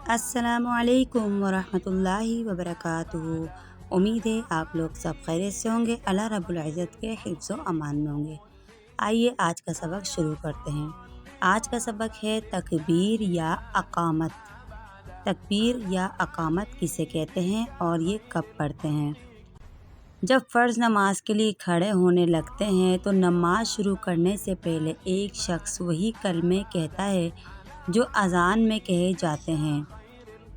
السلام علیکم ورحمۃ اللہ وبرکاتہ۔ امید ہے آپ لوگ سب خیریت سے ہوں گے، اللہ رب العزت کے حفظ و امان میں ہوں گے۔ آئیے آج کا سبق شروع کرتے ہیں۔ آج کا سبق ہے تکبیر یا اقامت۔ تکبیر یا اقامت کسے کہتے ہیں اور یہ کب پڑھتے ہیں؟ جب فرض نماز کے لیے کھڑے ہونے لگتے ہیں تو نماز شروع کرنے سے پہلے ایک شخص وہی کلمے کہتا ہے جو اذان میں کہے جاتے ہیں،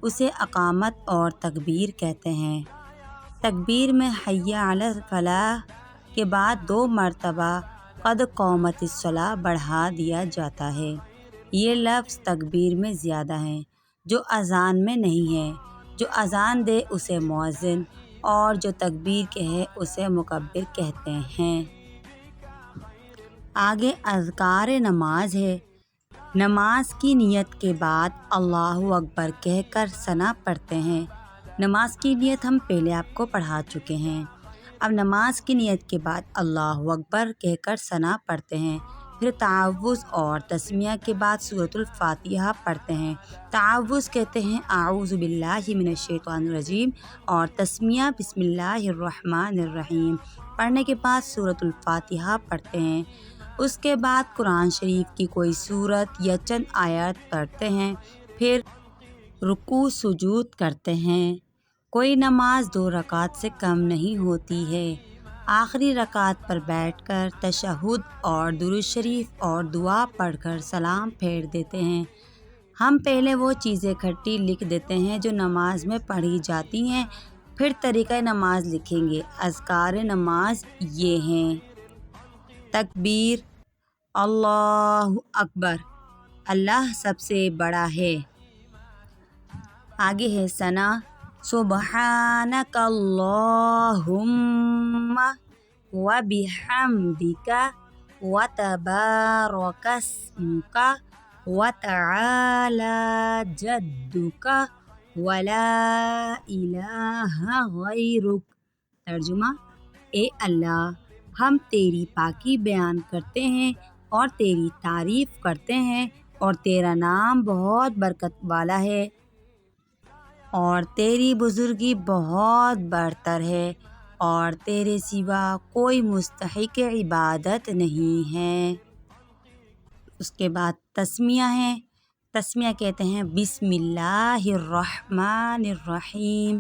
اسے اقامت اور تکبیر کہتے ہیں۔ تکبیر میں حی علی الفلاح کے بعد 2 مرتبہ قد قامت الصلاۃ بڑھا دیا جاتا ہے۔ یہ لفظ تکبیر میں زیادہ ہیں جو اذان میں نہیں ہے۔ جو اذان دے اسے مؤذن اور جو تکبیر کہے اسے مکبر کہتے ہیں۔ آگے اذکار نماز ہے۔ نماز کی نیت کے بعد اللہ اکبر کہہ کر ثنا پڑھتے ہیں۔ نماز کی نیت ہم پہلے آپ کو پڑھا چکے ہیں۔ اب نماز کی نیت کے بعد اللہ اکبر کہہ کر ثنا پڑھتے ہیں، پھر تعوذ اور تسمیہ کے بعد سورۃ الفاتحہ پڑھتے ہیں۔ تعوذ کہتے ہیں اعوذ باللہ من الشیطان الرجیم اور تسمیہ بسم اللہ الرحمن الرحیم پڑھنے کے بعد سورۃ الفاتحہ پڑھتے ہیں۔ اس کے بعد قرآن شریف کی کوئی سورت یا چند آیات پڑھتے ہیں، پھر رکوع سجود کرتے ہیں۔ کوئی نماز 2 رکعت سے کم نہیں ہوتی ہے۔ آخری رکعت پر بیٹھ کر تشہد اور درود شریف اور دعا پڑھ کر سلام پھیر دیتے ہیں۔ ہم پہلے وہ چیزیں کھٹی لکھ دیتے ہیں جو نماز میں پڑھی جاتی ہیں، پھر طریقہ نماز لکھیں گے۔ اذکار نماز یہ ہیں: تکبیر، اللہ اکبر، اللہ سب سے بڑا ہے۔ آگے ہے ثنا، سبحانک اللہم وبحمدک وتبارک اسمک وتعالی جدک ولا الہ غیرک۔ ترجمہ: اے اللہ، ہم تیری پاکی بیان کرتے ہیں اور تیری تعریف کرتے ہیں، اور تیرا نام بہت برکت والا ہے اور تیری بزرگی بہت برتر ہے، اور تیرے سوا کوئی مستحق عبادت نہیں ہے۔ اس کے بعد تسمیہ ہے۔ تسمیہ کہتے ہیں بسم اللہ الرحمن الرحیم،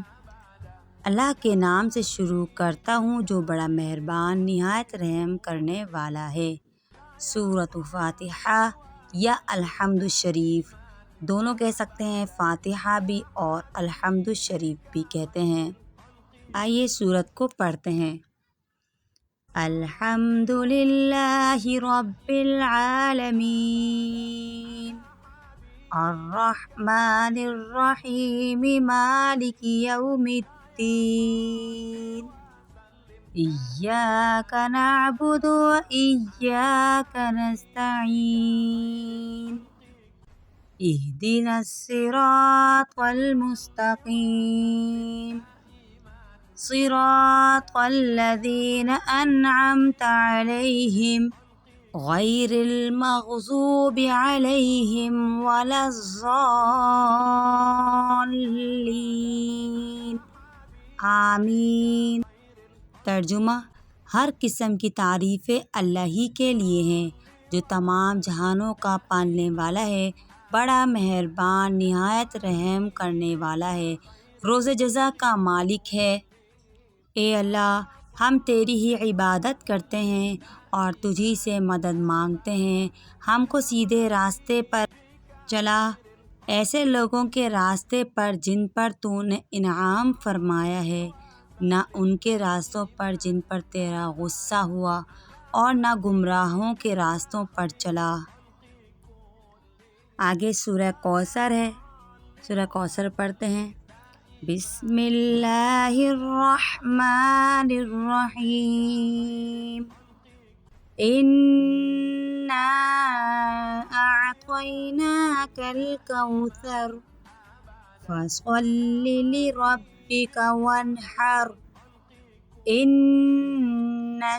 اللہ کے نام سے شروع کرتا ہوں جو بڑا مہربان نہایت رحم کرنے والا ہے۔ سورۃ فاتحہ یا الحمد شریف دونوں کہہ سکتے ہیں، فاتحہ بھی اور الحمد شریف بھی کہتے ہیں۔ آئیے سورت کو پڑھتے ہیں۔ الحمد للہ رب العالمین الرحمن الرحیم مالک یوم الدین ایاک نعبد و ایاک نستعین اہدنا الصراط المستقیم صراط الذین انعمت علیہم غیر المغضوب علیہم ولا الضالین آمین۔ ترجمہ: ہر قسم کی تعریفیں اللہ ہی کے لیے ہیں جو تمام جہانوں کا پالنے والا ہے، بڑا مہربان نہایت رحم کرنے والا ہے، روز جزا کا مالک ہے۔ اے اللہ، ہم تیری ہی عبادت کرتے ہیں اور تجھی سے مدد مانگتے ہیں۔ ہم کو سیدھے راستے پر چلا، ایسے لوگوں کے راستے پر جن پر تو نے انعام فرمایا ہے، نہ ان کے راستوں پر جن پر تیرا غصہ ہوا، اور نہ گمراہوں کے راستوں پر چلا۔ آگے سورہ کوثر ہے۔ سورہ کوثر پڑھتے ہیں۔ بسم اللہ الرحمن الرحیم انا اعطیناک الکوثر فصل لربک وانحر ان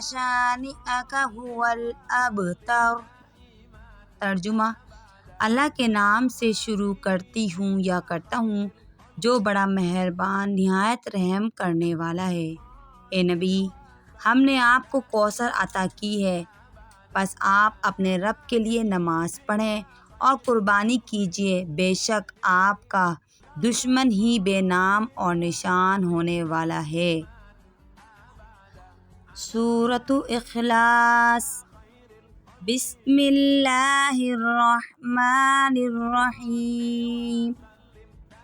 شانئک هو الابتر۔ ترجمہ: اللہ کے نام سے شروع کرتی ہوں یا کرتا ہوں جو بڑا مہربان نہایت رحم کرنے والا ہے۔ اے نبی، ہم نے آپ کو کوثر عطا کی ہے، پس آپ اپنے رب کے لیے نماز پڑھیں اور قربانی کیجیے، بے شک آپ کا دشمن ہی بے نام اور نشان ہونے والا ہے۔ سورۃ اخلاص۔ بسم اللہ الرحمن الرحیم۔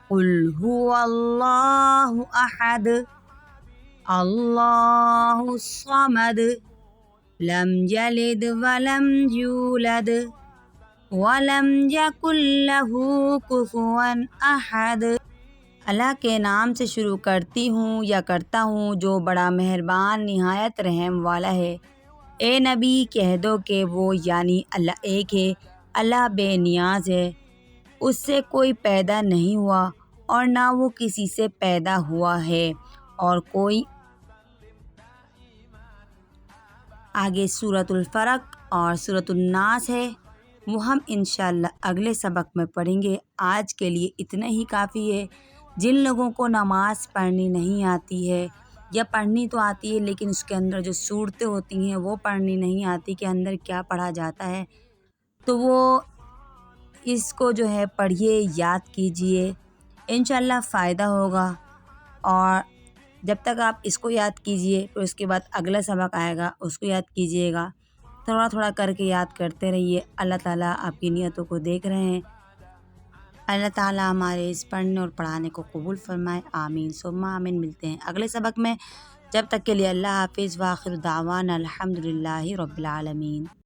قل هو اللہ احد اللہ الصمد لم یلد ولم یولد ولم یکن لہ کفوا احد۔ اللہ کے نام سے شروع کرتی ہوں یا کرتا ہوں جو بڑا مہربان نہایت رحم والا ہے۔ اے نبی، کہہ دو کہ وہ یعنی اللہ ایک ہے، اللہ بے نیاز ہے، اس سے کوئی پیدا نہیں ہوا اور نہ وہ کسی سے پیدا ہوا ہے اور کوئی۔ آگے سورۃ الفلق اور سورۃ الناس ہے، وہ ہم انشاءاللہ اگلے سبق میں پڑھیں گے۔ آج کے لیے اتنا ہی کافی ہے۔ جن لوگوں کو نماز پڑھنی نہیں آتی ہے یا پڑھنی تو آتی ہے لیکن اس کے اندر جو صورتیں ہوتی ہیں وہ پڑھنی نہیں آتی کہ اندر کیا پڑھا جاتا ہے، تو وہ اس کو جو ہے پڑھیے، یاد کیجئے، انشاءاللہ فائدہ ہوگا۔ اور جب تک آپ اس کو یاد کیجئے پھر اس کے بعد اگلا سبق آئے گا، اس کو یاد کیجئے گا، تھوڑا تھوڑا کر کے یاد کرتے رہیے۔ اللہ تعالیٰ آپ کی نیتوں کو دیکھ رہے ہیں۔ اللہ تعالیٰ ہمارے اس پڑھنے اور پڑھانے کو قبول فرمائے، آمین ثم آمین۔ ملتے ہیں اگلے سبق میں، جب تک کے لیے اللہ حافظ، وآخر دعوانا الحمدللہ رب العالمین۔